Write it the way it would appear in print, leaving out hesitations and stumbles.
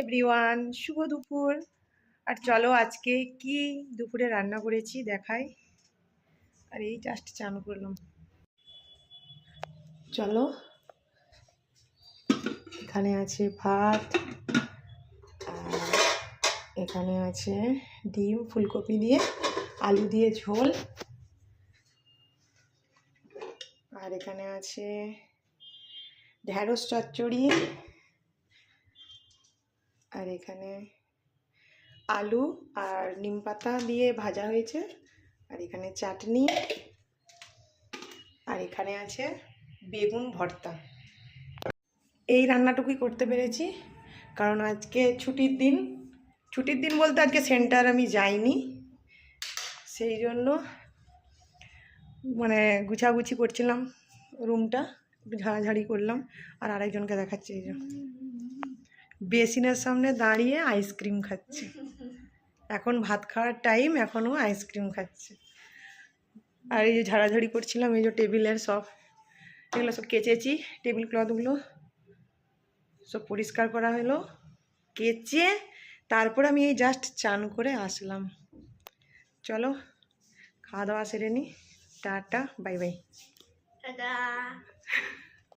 Everyone, শুভ দুপুর। আর চলো আজকে কি দুপুরে রান্না করেছি দেখাই। আর এই জাস্ট চান করলাম। চলো, এখানে আছে ভাত, আর এখানে আছে ডিম ফুলকপি দিয়ে আলু দিয়ে ঝোল, আর এখানে আছে ঢ্যাঁড়স চচ্চড়ি, আর এখানে আলু আর নিম পাতা দিয়ে ভাজা হয়েছে, আর এখানে চাটনি, আর এখানে আছে বেগুন ভর্তা। এই রান্নাটুকুই করতে পেরেছি, কারণ আজকে ছুটির দিন। ছুটির দিন বলতে আজকে সেন্টার আমি যাইনি, সেই জন্য মানে গুছাগুছি করছিলাম রুমটা, একটু ঝাড়াঝাড়ি করলাম। আর আরেকজনকে দেখাচ্ছি, এই যে বেসিনের সামনে দাঁড়িয়ে আইসক্রিম খাচ্ছে। এখন ভাত খাওয়ার টাইম, এখনও আইসক্রিম খাচ্ছে। আর এই যে ঝাড়াঝাড়ি করছিলাম, এই যে টেবিলের সব এগুলো সব কেচেছি, টেবিল ক্লথগুলো সব পরিষ্কার করা হলো, কেচে তারপর আমি এই জাস্ট চান করে আসলাম। চলো খাওয়া দাওয়া সেরে নি, টাটা বাই বাই।